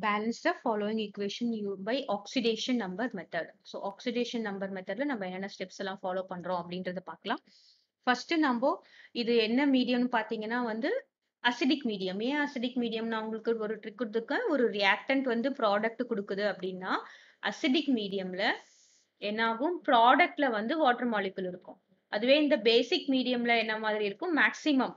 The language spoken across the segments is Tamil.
Balance the following equation by oxidation number method. So oxidation number methodல நம்ம என்னென்ன ஸ்டெப்ஸ் எல்லாம் ஃபாலோ பண்றோம் அப்படின்றத பார்க்கலாம். ஃபர்ஸ்ட் நம்ம இது என்ன மீடியம்னு பார்த்தீங்கன்னா வந்து அசிடிக் மீடியம். ஏன் அசிடிக் மீடியம்? நான் உங்களுக்கு ஒரு ட்ரிக் கொடுத்துருக்கேன். ஒரு ரியாக்டன்ட் வந்து ப்ராடக்ட் கொடுக்குது அப்படின்னா அசிடிக் மீடியம்ல என்னாகும்? ப்ராடக்ட்ல வந்து வாட்டர் மாலிகுல் இருக்கும். அதுவே இந்த பேசிக் மீடியம்ல என்ன மாதிரி இருக்கும்? மேக்ஸிமம்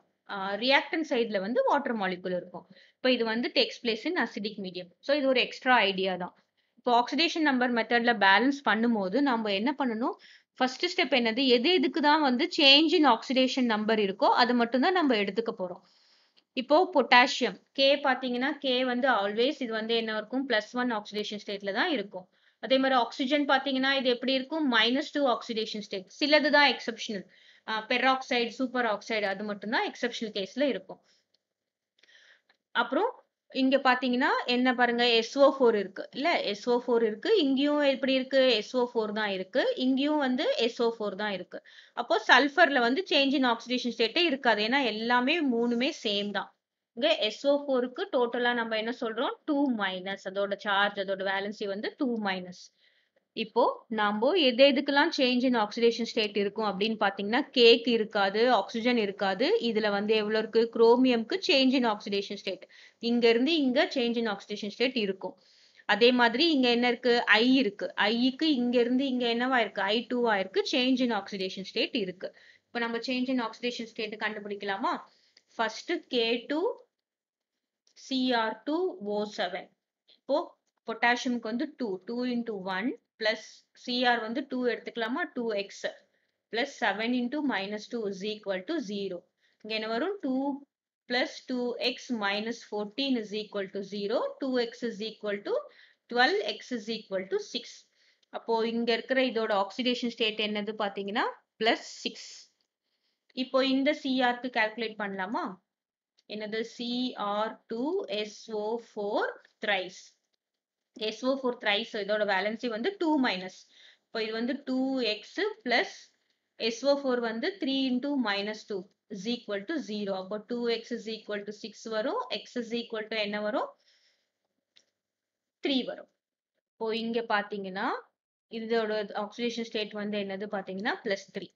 ரியாக்டன்ட் சைட்ல வந்து வாட்டர் மாலிகுல் இருக்கும். இப்போ இது வந்து டேக்ஸ் பிளேஸ் இன் அசிடிக் மீடியம். ஸோ இது ஒரு எக்ஸ்ட்ரா ஐடியா தான். இப்போ ஆக்சிடேஷன் நம்பர் மெத்தட்ல பேலன்ஸ் பண்ணும்போது நம்ம என்ன பண்ணணும்? ஃபர்ஸ்ட் ஸ்டெப் என்னது? எது எதுக்கு தான் வந்து சேஞ்ச் இன் ஆக்சிடேஷன் நம்பர் இருக்கோ அது மட்டும் தான் நம்ம எடுத்துக்க போறோம். இப்போ பொட்டாசியம் கே பாத்தீங்கன்னா கே வந்து ஆல்வேஸ் இது வந்து என்ன இருக்கும்? +1 ஆக்சிடேஷன் ஸ்டேட்ல தான் இருக்கும். அதே மாதிரி ஆக்சிஜன் பாத்தீங்கன்னா இது எப்படி இருக்கும்? -2 ஆக்சிடேஷன் ஸ்டேட். சிலது தான் எக்ஸெப்ஷனல். பெராக்சைடு, சூப்பர் ஆக்சைடு அது மட்டும் தான் எக்ஸெப்ஷனல் கேஸ்ல இருக்கும். அப்புறம் இங்க பாத்தீங்கன்னா என்ன பாருங்க, SO4 இருக்கு இல்ல, SO4 இருக்கு. இங்கேயும் எப்படி இருக்கு? SO4 தான் இருக்கு. இங்கேயும் வந்து SO4 தான் இருக்கு. அப்போ சல்ஃபர்ல வந்து சேஞ்ச் இன் ஆக்சிடேஷன் ஸ்டேட்டே இருக்காது. ஏன்னா எல்லாமே மூணுமே சேம் தான். இங்க SO4க்கு டோட்டலா நம்ம என்ன சொல்றோம்? 2-. அதோட சார்ஜ், அதோட வேலன்சி வந்து 2-. இப்போ நாம எது எதுக்கெல்லாம் சேஞ்ச் இன் ஆக்சிடேஷன் ஸ்டேட் இருக்கும் அப்படின்னு பாத்தீங்கன்னா கேக்கு இருக்காது, ஆக்சிஜன் இருக்காது. இதுல வந்து எவ்வளவு இருக்கு? குரோமியம்க்கு சேஞ்ச் இன் ஆக்சிடேஷன் ஸ்டேட். இங்க இருந்து இங்க சேஞ்ச் இன் ஆக்சிடேஷன் ஸ்டேட் இருக்கும். அதே மாதிரி இங்க என்ன இருக்கு? ஐ இருக்கு. ஐக்கு இங்க இருந்து இங்க என்னவா இருக்கு? I2 இருக்கு. சேஞ்ச் இன் ஆக்சிடேஷன் ஸ்டேட் இருக்கு. இப்போ நம்ம சேஞ்ச் இன் ஆக்சிடேஷன் ஸ்டேட் கண்டுபிடிக்கலாமா? First K2 Cr2O7. இப்போ பொட்டாசியம்க்கு வந்து 2 into 1 plus Cr வந்து 2 எடுத்துக்கலாமா? 2x plus 7 into -2 is equal to 0. இங்க என்ன வரும்? 2 plus 2x minus 14 is equal to 0. 2x is equal to 12, x is equal to 6. அப்போ இங்க இருக்கிற இதோட ஆக்சிடேஷன் ஸ்டேட் என்னது பாத்தீங்கன்னா +6. இப்போ இந்த Cr க்கு கால்குலேட் பண்ணலாமா? என்னது? Cr2SO4 thrice. SO4 thrice இதோட வேலன்சி வந்து 2-. இப்போ இது வந்து 2x plus SO4 வந்து 3 into -2 is equal to 0. அப்போ 2x is equal to 6 வரும். x is equal to என்ன வரும்? 3 வரும். இப்போ இங்க பாத்தீங்கன்னா இதோட ஆக்சிடேஷன் ஸ்டேட் வந்து என்னது பாத்தீங்கன்னா +3.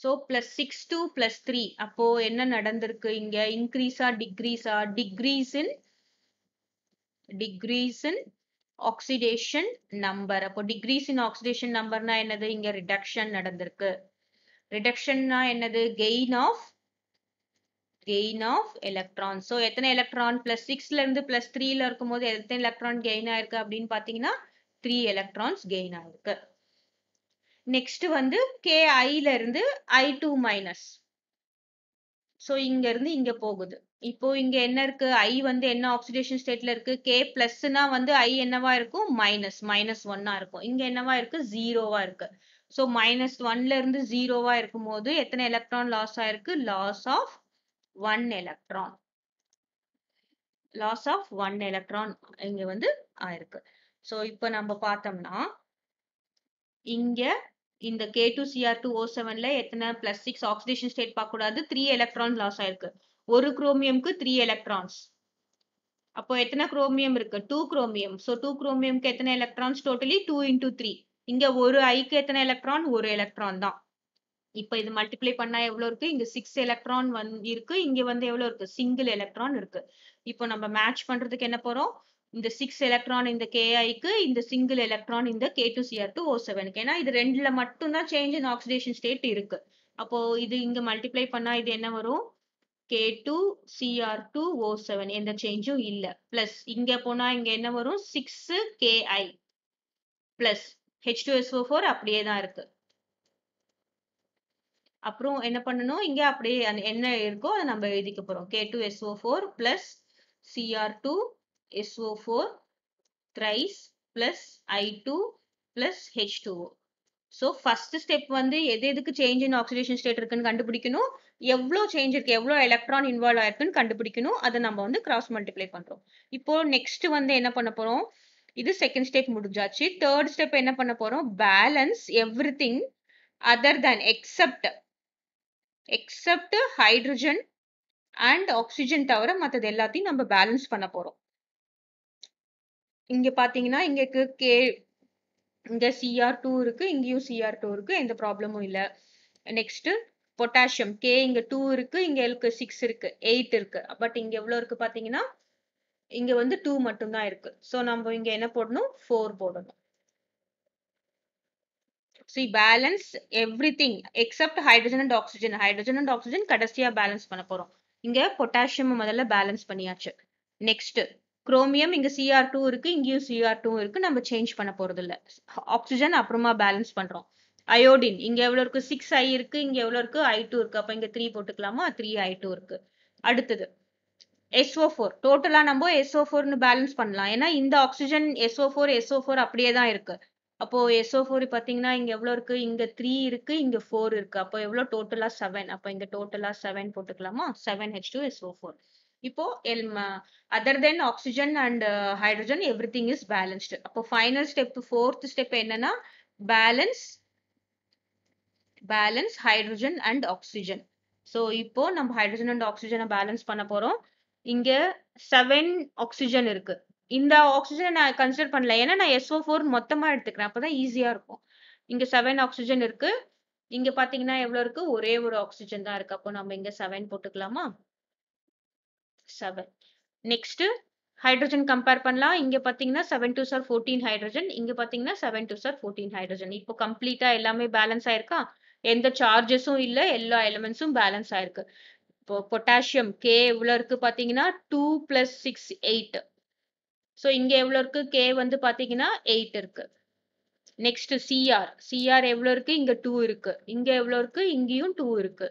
So +6 to +3. அப்போ என்ன நடந்திருக்கு இங்க? இன்க்ரீஸா டிக்ரீஸா? Decrease in oxidation number. அப்போ டிக்ரீஸ் இன் ஆக்சிடேஷன் நம்பர்னா என்னது? இங்க ரிடக்ஷன் நடந்திருக்கு. ரிடக்ஷன்னா என்னது? Gain of electron. சோ எத்தனை எலக்ட்ரான்? +6ல இருந்து +3ல இருக்கும்போது எத்தனை எலக்ட்ரான் கெயின் ஆயிருக்கு அப்படின்னு பாத்தீங்கன்னா 3 எலக்ட்ரான்ஸ் கெயின் ஆயிருக்கு. நெக்ஸ்ட் வந்து KIல இருந்து I2-. சோ இங்க இருந்து இங்க போகுது. இப்போ இங்க என்ன இருக்கு? I வந்து என்ன ஆக்சிடேஷன் ஸ்டேட்ல இருக்கு? K பிளஸ்னா வந்து I என்னவா இருக்கும்? -1 இருக்கும். இங்க என்னவா இருக்கு? 0வா இருக்கு. சோ -1ல இருந்து 0வா இருக்கும்போது எத்தனை எலக்ட்ரான் லாஸ் ஆயிருக்கு? Loss of 1 electron. இங்க வந்து ஆயிருக்கு. சோ இப்போ நம்ம பார்த்தோம்னா இங்க இந்த K2Cr2O7ல எத்தனை? +6 ஆக்சிடேஷன் ஸ்டேட் பார்க்க கூடாது. 3 எலக்ட்ரான் லாஸ் ஆயிருக்கு. ஒரு குரோமியம்க்கு 3 எலக்ட்ரான்ஸ். அப்போ எத்தனை குரோமியம் இருக்கு? 2 குரோமியம். சோ 2 குரோமியம்க்கு எத்தனை எலக்ட்ரான்ஸ்? Totally 2 into 3. இங்க ஒரு ஐக்கு எத்தனை எலக்ட்ரான்? ஒரு எலக்ட்ரான் தான். இப்போ இது மல்டிப்ளை பண்ணா எவ்வளவு இருக்கு? இங்க 6 எலக்ட்ரான் இருக்கு. இங்க வந்து எவ்வளவு இருக்கு? சிங்கிள் எலக்ட்ரான் இருக்கு. இப்போ நம்ம மேட்ச் பண்றதுக்கு என்ன போறோம்? இந்த 6 எலக்ட்ரான் இந்த KIக்கு, இந்த சிங்கிள் எலக்ட்ரான் இந்த K2Cr2O7க்கு. ஏன்னா இது ரெண்டுல மட்டும் தான் சேஞ்ச் இன் ஆக்சிடேஷன் ஸ்டேட் இருக்கு. அப்போ இது இங்க மல்டிப்ளை பண்ணா இது என்ன வரும்? K2Cr2O7 எந்த சேஞ்சும் இல்ல. பிளஸ் இங்க போனா இங்க என்ன வரும்? 6KI பிளஸ் H2SO4 அப்படியே தான் இருக்கு. அப்புறம் என்ன பண்ணணும்? இங்க அப்படியே என்ன இருக்கோ அதை நம்ம எழுதிக்க போறோம். K2SO4 plus Cr2SO4 thrice plus I2 plus H2O. So first step வந்து எது எதுக்கு சேஞ்ச் இன் ஆக்சிடேஷன் ஸ்டேட் இருக்குன்னு கண்டுபிடிக்கணும். எவ்வளவு சேஞ்ச் இருக்கு, எவ்வளவு எலக்ட்ரான் இன்வால்வ் ஆயிருக்குன்னு கண்டுபிடிக்கணும். அதை நம்ம வந்து கிராஸ் மல்டிப்ளை பண்றோம். இப்போ நெக்ஸ்ட் வந்து என்ன பண்ண போறோம்? இது செகண்ட் ஸ்டெப் முடிஞ்சாச்சு. தேர்ட் ஸ்டெப் என்ன பண்ண போறோம்? Balance everything other than except hydrogen and oxygen தவிர மத்தது எல்லாத்தையும் நம்ம பேலன்ஸ் பண்ண போறோம். இங்க பாத்தீங்கன்னா இங்க கே இங்க Cr2 இருக்கு, இங்கேயும் Cr2 இருக்கு, எந்த ப்ராப்ளமும் இல்ல. நெக்ஸ்ட் பொட்டாசியம் K இங்க 2 இருக்கு, இங்க 6 இருக்கு, 8 இருக்கு. பட் இங்க எவ்வளவு இருக்கு பாத்தீங்கன்னா இங்க வந்து 2 மட்டும் தான் இருக்கு. சோ நம்ம இங்க என்ன போடணும்? 4 போடணும். See, balance everything except hydrogen and oxygen. Hydrogen and oxygen கடைசியா பேலன்ஸ் பண்ண போறோம். இங்க பொட்டாசியம் முதல்ல பேலன்ஸ் பண்ணியாச்சு. நெக்ஸ்ட் குரோமியம் இங்க Cr2 இருக்கு, இங்கேயும் Cr2 இருக்கு, நம்ம சேஞ்ச் பண்ண போறது இல்ல. ஆக்சிஜன் அப்புறமா பேலன்ஸ் பண்றோம். அயோடின் இங்க எவ்வளவு இருக்கு? 6I இருக்கு, இங்க எவ்வளவு இருக்கு? I2 இருக்கு. அப்ப இங்க 3 போட்டுக்கலாமா? 3I2 இருக்கு. அடுத்தது SO4 டோட்டலா நம்ம SO4 னு பேலன்ஸ் பண்ணலாம். ஏன்னா இந்த ஆக்சிஜன் SO4 அப்படியே தான் இருக்கு. அப்போ SO4 பாத்தீங்கன்னா இங்க எவ்வளவு இருக்கு? இங்க 3 இருக்கு, இங்க 4 இருக்கு. அப்போ எவ்வளவு டோட்டலா 7. அப்ப இங்க டோட்டலா 7 போட்டுக்கலாமா? 7H2SO4. இப்போ other then oxygen and hydrogen everything is balanced. அப்போ ஃபைனல் ஸ்டெப், ஃபோர்த் ஸ்டெப் என்னன்னா balance hydrogen and oxygen. So இப்போ நம்ம ஹைட்ரஜன் அண்ட் ஆக்சிஜனை பேலன்ஸ் பண்ண போறோம். இங்க 7 ஆக்சிஜன் இருக்கு. இந்த ஆக்சிஜனை நான் கன்சிடர் பண்ணல. ஏன்னா நான் SO4 மொத்தமா எடுத்துக்கிறேன். அப்பதான் ஈஸியா இருக்கும். இங்க 7 ஆக்சிஜன் இருக்கு. இங்க பாத்தீங்கன்னா எவ்வளவு இருக்கு? ஒரே ஒரு ஆக்சிஜன் தான் இருக்கு. அப்போ நம்ம இங்க 7 போட்டுக்கலாமா? 7. நெக்ஸ்ட் ஹைட்ரஜன் கம்பேர் பண்ணலாம். இங்க பாத்தீங்கன்னா 7 2s are 14 ஹைட்ரஜன். இங்க பாத்தீங்கன்னா 7 2s are 14 ஹைட்ரஜன். இப்போ கம்ப்ளீட்டா எல்லாமே பேலன்ஸ் ஆயிருக்கா? எந்த சார்ஜஸும் இல்ல. எல்லா எலிமெண்ட்ஸும் பேலன்ஸ் ஆயிருக்கு. இப்போ பொட்டாசியம் K எவ்வளவு இருக்கு பாத்தீங்கன்னா 2 plus 6 8. சோ இங்க எவ்வளவு இருக்கு? K வந்து பாத்தீங்கன்னா 8 இருக்கு. நெக்ஸ்ட் Cr எவ்வளவு இருக்கு? இங்க 2 இருக்கு. இங்க எவ்வளவு இருக்கு? இங்கேயும் 2 இருக்கு.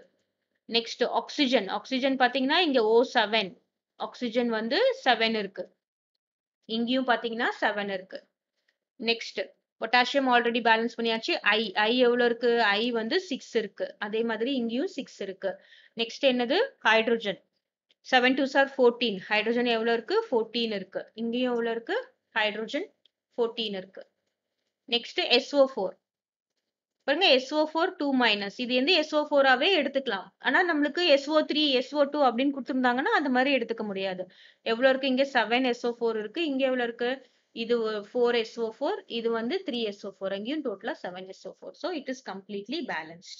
நெக்ஸ்ட் ஆக்சிஜன் பாத்தீங்கன்னா இங்க O7 ஆக்சிஜன் வந்து 7 இருக்கு. இங்கேயும் பாத்தீங்கன்னா 7 இருக்கு. நெக்ஸ்ட் பொட்டாசியம் ஆல்ரெடி பேலன்ஸ் பண்ணியாச்சு. I எவ்வளவு இருக்கு? I வந்து 6 இருக்கு. அதே மாதிரி இங்கேயும் 6 இருக்கு. நெக்ஸ்ட் என்னது? Hydrogen 7 2s are 14. ஹைட்ரஜன் எவ்வளவு இருக்கு? 14 இருக்கு. இங்கேயும் எவ்வளவு இருக்கு? ஹைட்ரஜன் 14 இருக்கு. நெக்ஸ்ட் SO4 பாருங்க, SO4 2-. இது வந்து SO4 ஆவே எடுத்துக்கலாம். ஆனா நம்மளுக்கு SO3 SO2 அப்படின்னு கொடுத்திருந்தாங்கன்னா அந்த மாதிரி எடுத்துக்க முடியாது. எவ்வளவு இருக்கு? இங்க 7 SO4 இருக்கு. இங்க எவ்வளவு இருக்கு? இது 4 SO4, இது வந்து 3 SO4. அங்கேயும் டோட்டலா 7 SO4. So it is completely balanced.